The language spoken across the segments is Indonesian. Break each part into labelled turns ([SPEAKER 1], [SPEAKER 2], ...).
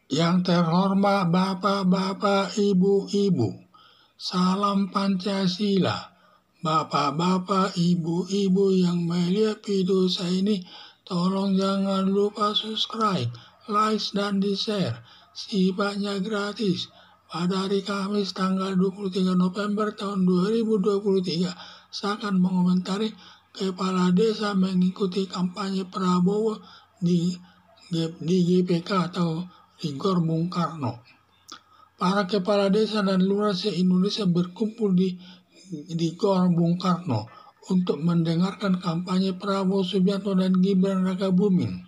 [SPEAKER 1] Yang terhormat Bapak-Bapak, Ibu-Ibu, salam Pancasila. Bapak-bapak, ibu-ibu yang melihat video saya ini, tolong jangan lupa subscribe, like, dan di-share. Sifatnya gratis. Pada hari Kamis tanggal 23 November tahun 2023, saya akan mengomentari kepala desa mengikuti kampanye Prabowo di GPK atau di Gor Bung Karno. Para kepala desa dan lurah se-Indonesia berkumpul di Gor Bung Karno untuk mendengarkan kampanye Prabowo Subianto dan Gibran Rakabuming.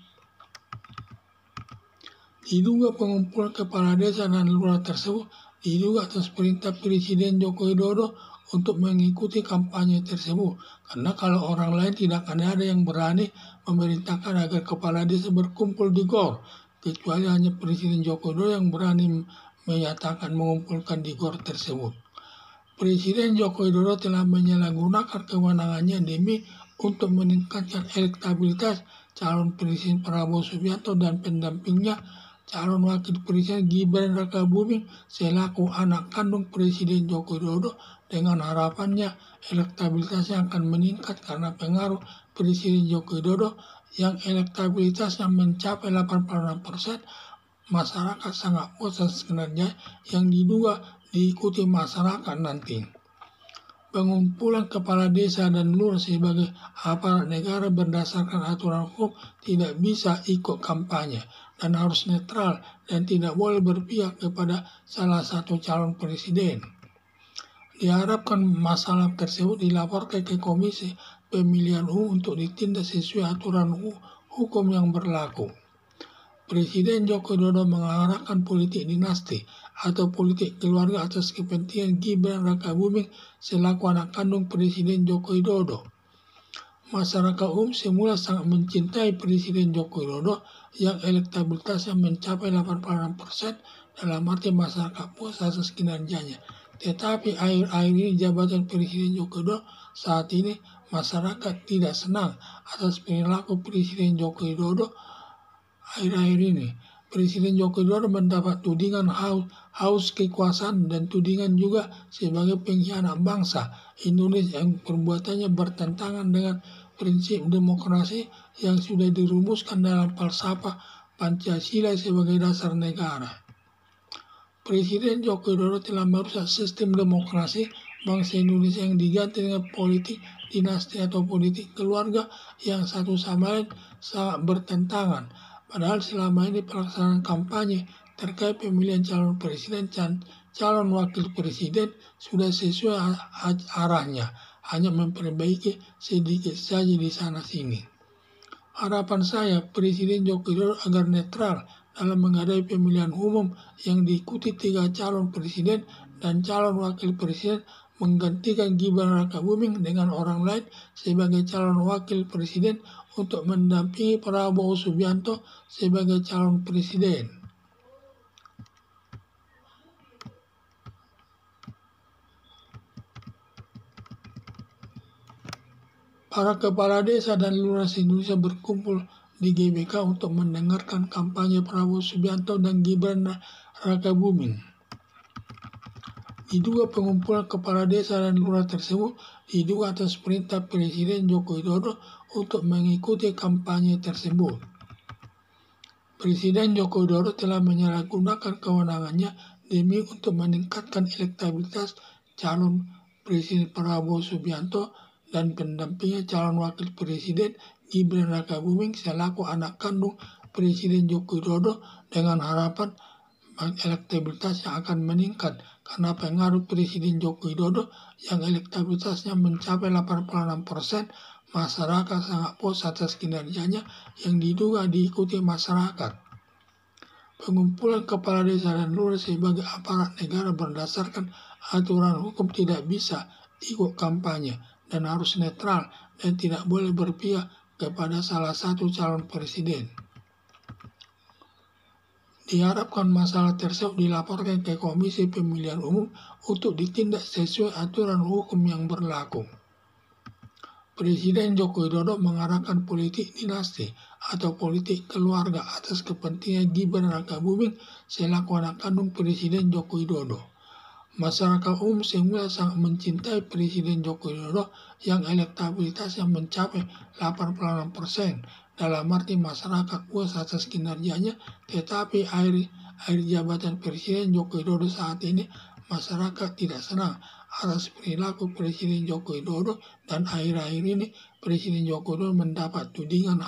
[SPEAKER 1] Diduga pengumpulan kepala desa dan lurah tersebut diduga atas perintah Presiden Joko Widodo untuk mengikuti kampanye tersebut. Karena kalau orang lain tidak akan ada yang berani memerintahkan agar kepala desa berkumpul di Gor, kecuali hanya Presiden Joko Widodo yang berani menyatakan mengumpulkan di Gor tersebut. Presiden Joko Widodo telah menyalahgunakan kewenangannya demi untuk meningkatkan elektabilitas calon Presiden Prabowo Subianto dan pendampingnya calon Wakil Presiden Gibran Rakabuming selaku anak kandung Presiden Joko Widodo, dengan harapannya elektabilitasnya akan meningkat karena pengaruh Presiden Joko Widodo yang elektabilitasnya mencapai 86%. Masyarakat sangat puas atas kinerja yang diduga diikuti masyarakat nanti. Pengumpulan kepala desa dan lurah sebagai aparat negara berdasarkan aturan hukum tidak bisa ikut kampanye dan harus netral dan tidak boleh berpihak kepada salah satu calon presiden. Diharapkan masalah tersebut dilaporkan ke Komisi Pemilihan Umum untuk ditindak sesuai aturan hukum yang berlaku. Presiden Joko Widodo mengarahkan politik dinasti atau politik keluarga atas kepentingan Gibran Rakabuming selaku anak kandung Presiden Joko Widodo. Masyarakat umum semula sangat mencintai Presiden Joko Widodo yang elektabilitasnya mencapai 86%, dalam arti masyarakat puas atas kinerjanya. Tetapi akhir-akhir ini jabatan Presiden Joko Widodo saat ini masyarakat tidak senang atas perilaku Presiden Joko Widodo. Akhir-akhir ini, Presiden Joko Widodo mendapat tudingan haus kekuasaan dan tudingan juga sebagai pengkhianat bangsa Indonesia yang perbuatannya bertentangan dengan prinsip demokrasi yang sudah dirumuskan dalam falsafah Pancasila sebagai dasar negara. Presiden Joko Widodo telah merusak sistem demokrasi bangsa Indonesia yang diganti dengan politik dinasti atau politik keluarga yang satu sama lain sangat bertentangan. Padahal selama ini pelaksanaan kampanye terkait pemilihan calon presiden dan calon wakil presiden sudah sesuai arahnya, hanya memperbaiki sedikit saja di sana-sini. Harapan saya Presiden Joko Widodo agar netral dalam menghadapi pemilihan umum yang diikuti 3 calon presiden dan calon wakil presiden, menggantikan Gibran Rakabuming dengan orang lain sebagai calon wakil presiden untuk mendampingi Prabowo Subianto sebagai calon presiden. Para kepala desa dan lurah Indonesia berkumpul di GBK untuk mendengarkan kampanye Prabowo Subianto dan Gibran Rakabuming. Diduga pengumpulan kepala desa dan lurah tersebut diduga atas perintah Presiden Joko Widodo untuk mengikuti kampanye tersebut. Presiden Joko Widodo telah menyalahgunakan kewenangannya demi untuk meningkatkan elektabilitas calon Presiden Prabowo Subianto dan pendampingnya calon wakil presiden Gibran Rakabuming selaku anak kandung Presiden Joko Widodo, dengan harapan elektabilitas yang akan meningkat karena pengaruh Presiden Joko Widodo yang elektabilitasnya mencapai 86%. Masyarakat sangat puas atas kinerjanya yang diduga diikuti masyarakat. Pengumpulan kepala desa dan lurah sebagai aparat negara berdasarkan aturan hukum tidak bisa ikut kampanye dan harus netral dan tidak boleh berpihak kepada salah satu calon presiden. Diharapkan masalah tersebut dilaporkan ke Komisi Pemilihan Umum untuk ditindak sesuai aturan hukum yang berlaku. Presiden Joko Widodo mengarahkan politik dinasti atau politik keluarga atas kepentingan Gibran Rakabuming selaku anak kandung Presiden Joko Widodo. Masyarakat umum semula sangat mencintai Presiden Joko Widodo yang elektabilitasnya mencapai 86%. Dalam arti masyarakat puas atas kinerjanya, tetapi akhir jabatan Presiden Joko Widodo saat ini masyarakat tidak senang atas perilaku Presiden Joko Widodo, dan akhir-akhir ini Presiden Joko Widodo mendapat tudingan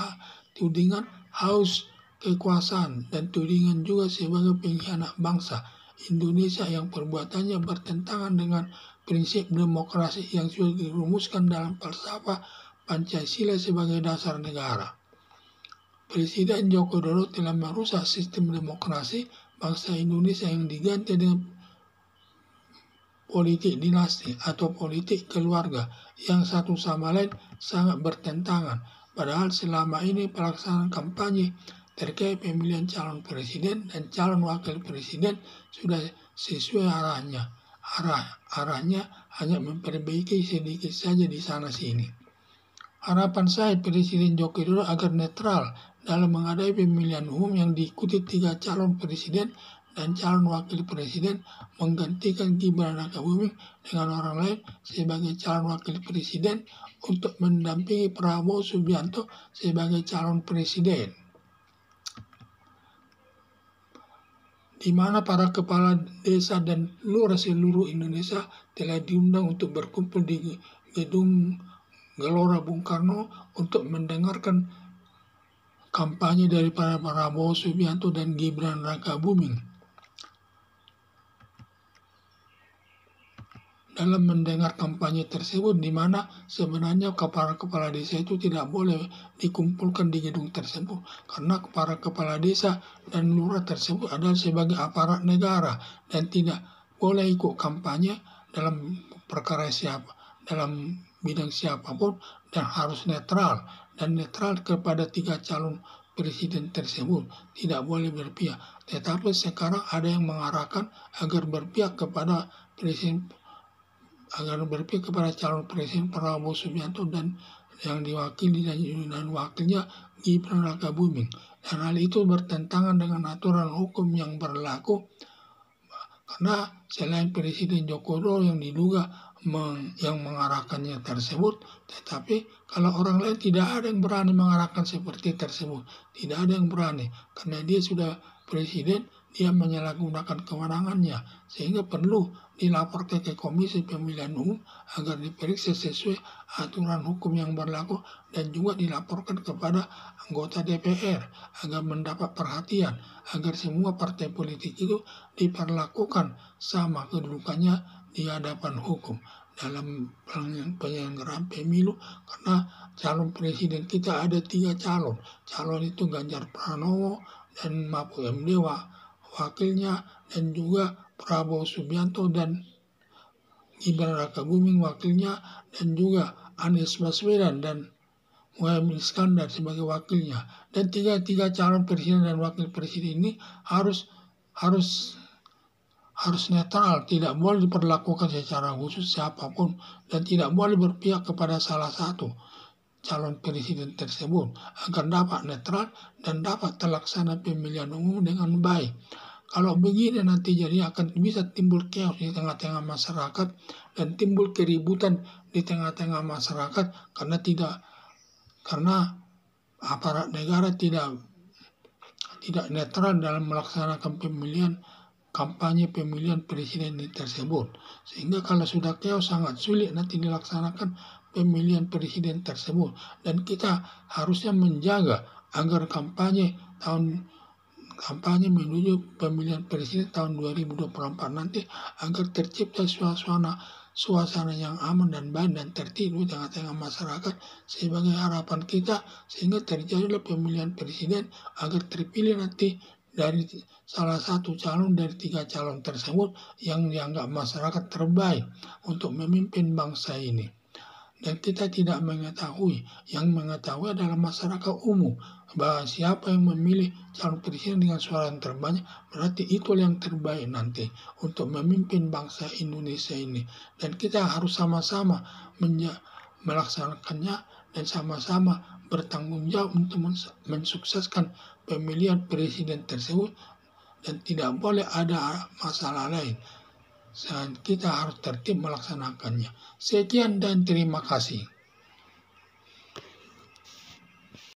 [SPEAKER 1] haus kekuasaan dan tudingan juga sebagai pengkhianat bangsa Indonesia yang perbuatannya bertentangan dengan prinsip demokrasi yang sudah dirumuskan dalam falsafah Pancasila sebagai dasar negara. Presiden Joko Widodo telah merusak sistem demokrasi bangsa Indonesia yang diganti dengan politik dinasti atau politik keluarga yang satu sama lain sangat bertentangan. Padahal selama ini pelaksanaan kampanye terkait pemilihan calon presiden dan calon wakil presiden sudah sesuai arahnya. Arahnya hanya memperbaiki sedikit saja di sana sini. Harapan saya Presiden Joko Widodo agar netral dalam menghadapi pemilihan umum yang diikuti 3 calon presiden dan calon wakil presiden, menggantikan Gibran Rakabuming dengan orang lain sebagai calon wakil presiden untuk mendampingi Prabowo Subianto sebagai calon presiden. Di mana para kepala desa dan lurah seluruh Indonesia telah diundang untuk berkumpul di gedung Gelora Bung Karno untuk mendengarkan kampanye dari para Prabowo Subianto dan Gibran Rakabuming. Dalam mendengar kampanye tersebut, di mana sebenarnya kepala desa itu tidak boleh dikumpulkan di gedung tersebut, karena para kepala desa dan lurah tersebut adalah sebagai aparat negara dan tidak boleh ikut kampanye dalam perkara dalam bidang siapapun, dan harus netral kepada 3 calon presiden tersebut, tidak boleh berpihak. Tetapi sekarang ada yang mengarahkan agar berpihak kepada calon presiden Prabowo Subianto dan yang diwakili dan wakilnya Gibran Rakabuming. Dan hal itu bertentangan dengan aturan hukum yang berlaku, karena selain Presiden Joko Widodo yang diduga yang mengarahkannya tersebut, tetapi kalau orang lain tidak ada yang berani mengarahkan seperti tersebut, tidak ada yang berani, karena dia sudah presiden, dia menyalahgunakan kewenangannya, sehingga perlu dilaporkan ke Komisi Pemilihan Umum agar diperiksa sesuai aturan hukum yang berlaku, dan juga dilaporkan kepada anggota DPR agar mendapat perhatian, agar semua partai politik itu diperlakukan sama kedudukannya di hadapan hukum dalam penyelenggaraan pemilu, karena calon presiden kita ada 3 calon itu Ganjar Pranowo dan Mahfud MD wakilnya, dan juga Prabowo Subianto dan Gibran Rakabuming wakilnya, dan juga Anies Baswedan dan Muhaimin Iskandar sebagai wakilnya. Dan tiga calon presiden dan wakil presiden ini harus netral, tidak boleh diperlakukan secara khusus siapapun, dan tidak boleh berpihak kepada salah satu calon presiden tersebut, agar dapat netral dan dapat terlaksana pemilihan umum dengan baik. Kalau begini nanti jadi akan bisa timbul chaos di tengah-tengah masyarakat dan timbul keributan di tengah-tengah masyarakat, karena aparat negara tidak netral dalam melaksanakan kampanye pemilihan presiden tersebut, sehingga kalau sudah chaos sangat sulit nanti dilaksanakan pemilihan presiden tersebut. Dan kita harusnya menjaga agar kampanye menuju pemilihan presiden tahun 2024 nanti agar tercipta suasana yang aman dan baik dan tertib di tengah-tengah masyarakat sebagai harapan kita, sehingga terjadilah pemilihan presiden agar terpilih nanti dari salah satu calon dari 3 calon tersebut yang dianggap masyarakat terbaik untuk memimpin bangsa ini. Dan kita tidak mengetahui, yang mengetahui adalah masyarakat umum, bahwa siapa yang memilih calon presiden dengan suara yang terbanyak, berarti itulah yang terbaik nanti untuk memimpin bangsa Indonesia ini. Dan kita harus sama-sama melaksanakannya dan sama-sama bertanggung jawab untuk mensukseskan pemilihan presiden tersebut, dan tidak boleh ada masalah lain. Kita harus tertib melaksanakannya. Sekian dan terima kasih.